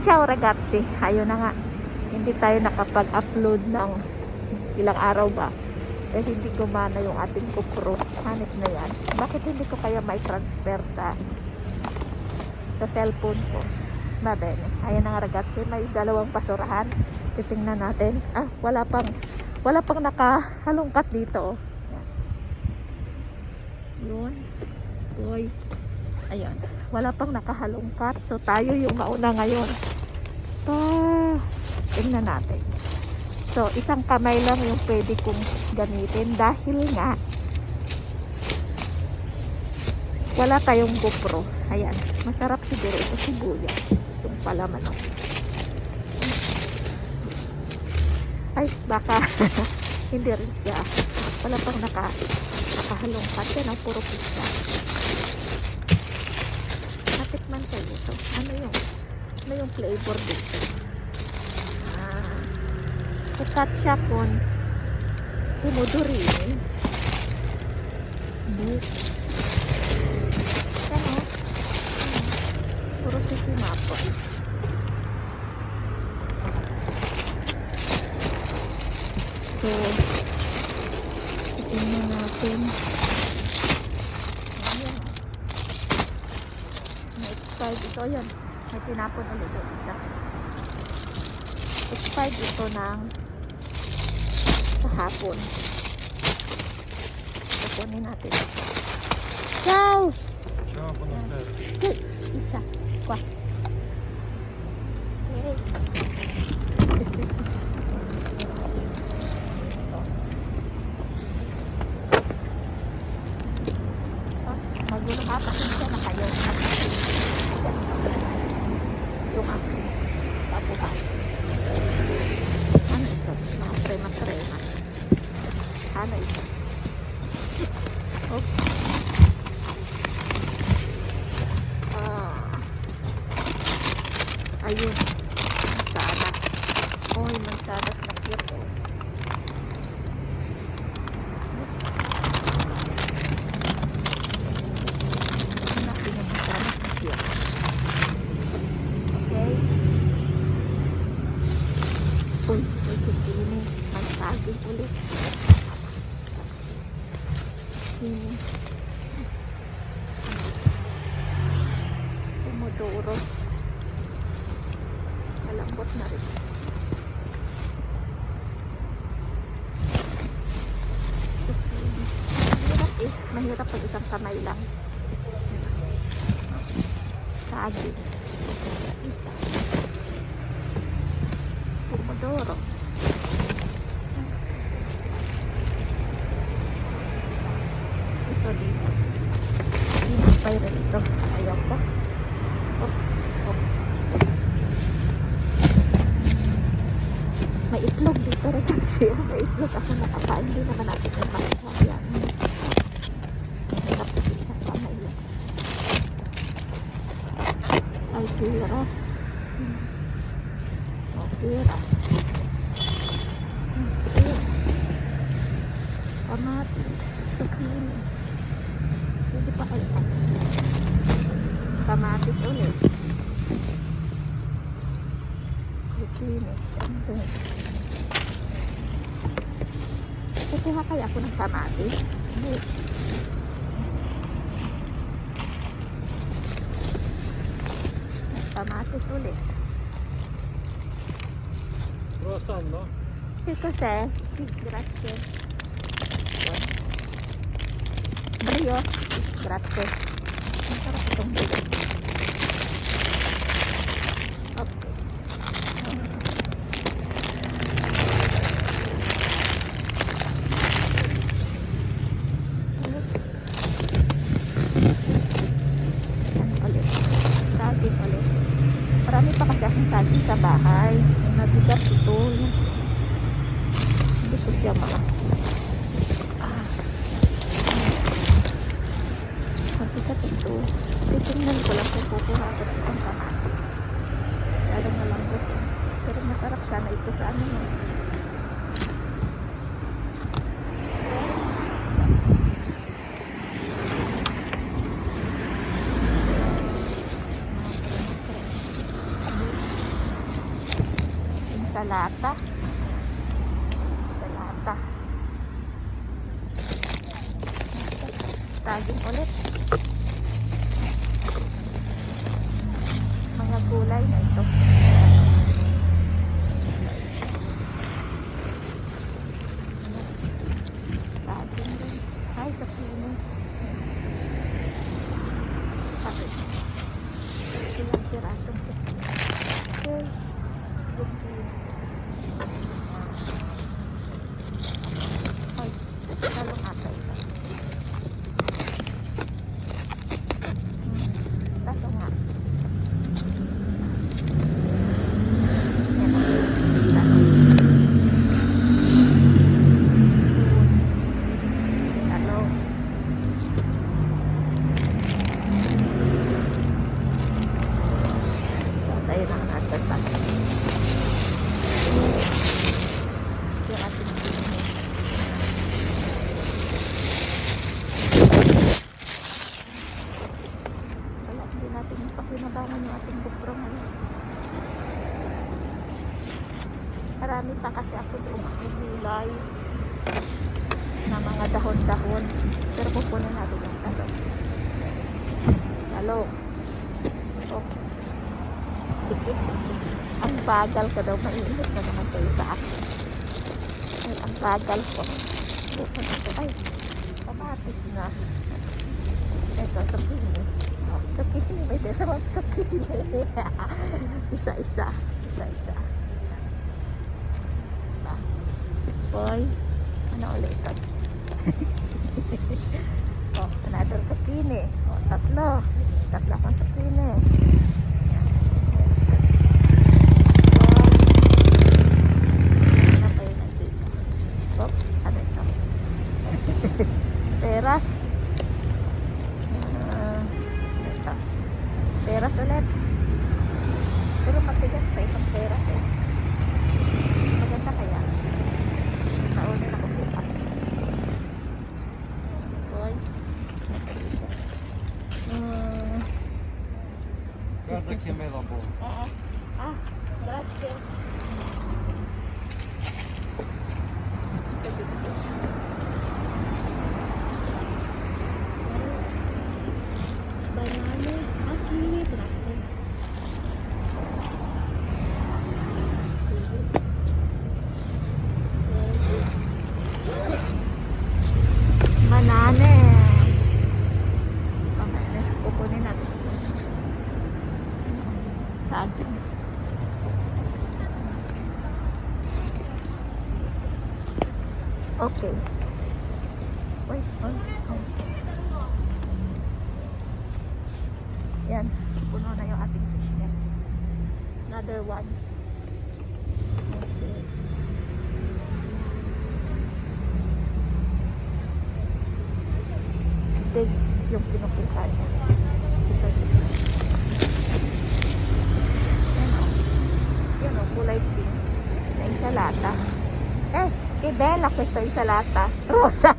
Ciao ragazzi, ayun na nga. Hindi tayo nakapag-upload ng ilang araw ba. Kasi hindi gumana yung ating GoPro. Hanip na yan. Bakit hindi ko kaya may transfer sa cellphone ko? Babene. Ayun na nga ragazzi, may dalawang basurahan. Titingnan natin. Wala pang nakahalungkat dito. Yun. Uy. Ayun. Wala pang nakahalungkat. So tayo yung mauna ngayon. Tingnan natin. So isang kamay lang yung pwede kong gamitin dahil nga wala tayong GoPro. Ayan. Masarap siguro ito sibuyas. Yung palaman. Ay, baka hindi rin siya. Wala pang nakahalungkat. Yan ang puro pizza. Natikman ko ito. Ano yung flavor dito? Focaccia con pomodorini. Ano? Puro sisimapos. So, tingnan natin. Ayan. May expired ito. Ayan. May tinapon ulit yung isa. Expired ito ng kahapon. Kukunin natin. Ciao! Ciao, buonasera. Isa. Kwa. Okay. Magulo ka. Pasensya na kayo. Yung aking tapuhan. Ano ito? Mga prema-prema. Ano ito? Okay. Ayun. Mansanas. Oy, mansanas na cute. Natin yung mansanas na cute. Okay. Uy, kikini. Mansagin ulit. Pomodoro. Malambot na rin. Mahirap pag isang kamay lang. Saging. Pomodoro. Ito dito. Hinapay rin ito. Ayaw ko. May itlog dito rin kasi. May itlog ako nakakain. Hindi naman natin yung makakayan. Mahirap kasi isang kamay lang. Ay, piras. Piras. Kamatis. Zucchini. Hindi pa kayo. Kamatis ulit. Zucchini. Kukuha kaya ako ng kamatis. Kamatis ulit. Croissant, no? Sì, cos'è? Sì, grazie. Brioche. Grazie. Masarap itong brioche. Okay. Saging ulit. Marami pa kasi akong saging sa bahay. Nabigat ito. Hindi ko siya mabigat ito. Titingnan ko lang kung kukuha ako ng isang kamatis. Lalo malambot. Pero masarap sana ito sa ano. Insalata. Insalata. Saging ulit. Mga gulay na ito. Saging rin. Ay, sa pino. Bakit? Ilang pirasong sa pino. Okay. Ay, talong ata ito. Talong nga. Talong. Tayo lang natin pa. Yung ating pino. Wala, hindi natin ipakinabangan yung ating GoPro ngayon. Marami pa kasi ako doon gulay na mga dahon-dahon. Pero kukunin natin yung talong. Talong. Oh. Ang bagal ko daw, mainit na naman kayo sa akin. Ay, ang bagal ko. Bukan ito. Ay, kamatis na. Ito, sakini. Oh, sakini. May dalawang sakini. Isa-isa. Isa-isa. Boy, ano ulit ito? Oh, another sakini. Oh, tatlo. Tatlo akong sakini. Peras. Ito. Peras ulit. Pero matigas pa itong peras eh. Maganda kaya. Naunin ako bukas. Boy. Guarda che me la buona. Ah, grazie. Banane. Okay, grazie. Banane. Banane. Kukunin natin. Saging. Okay. Wait, Yan. Puno na yung ating fish net. Another one. Okay. Big yung pinukuha niya. Ito. Yan o, kulay pink. Na insalata. Che bella questa insalata rosa.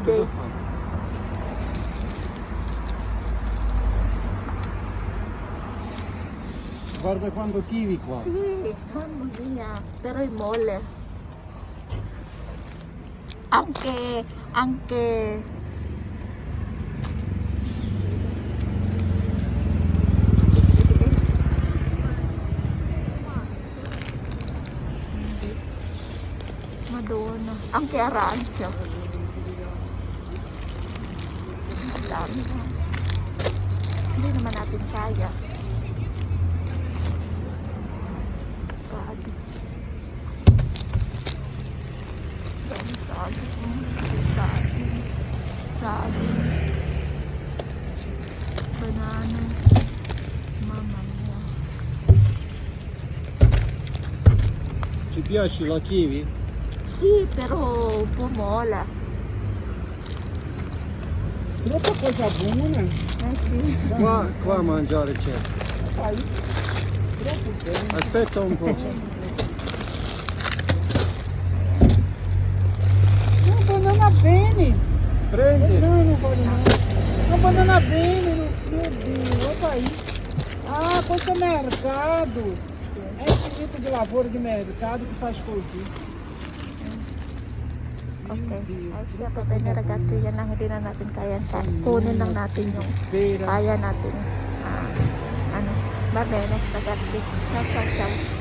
Cosa fa? Guarda quanto kiwi qua. Sì, mamma mia, però il mole. Anche Madonna, anche arancia. Ang dami na. Hindi naman natin kaya. Sagi. Sagi. Banana. Mamma mia. Ti piace la kiwi? Sì, però un po' mola. Troppa cosa buona. Sì. Qua a mangiare c'è. Aspetta un po'. va bene no clube, opa aí. Ah, questo è mercado. É esse tipo de lavoura de mercado que faz coisinha. Okay. Ay, siya po tayo ragazzi, yan lang hindi na natin kaya. Kunin lang natin yung Feira. kaya natin. Ano, va bene ragazzi. Ciao, ciao, ciao.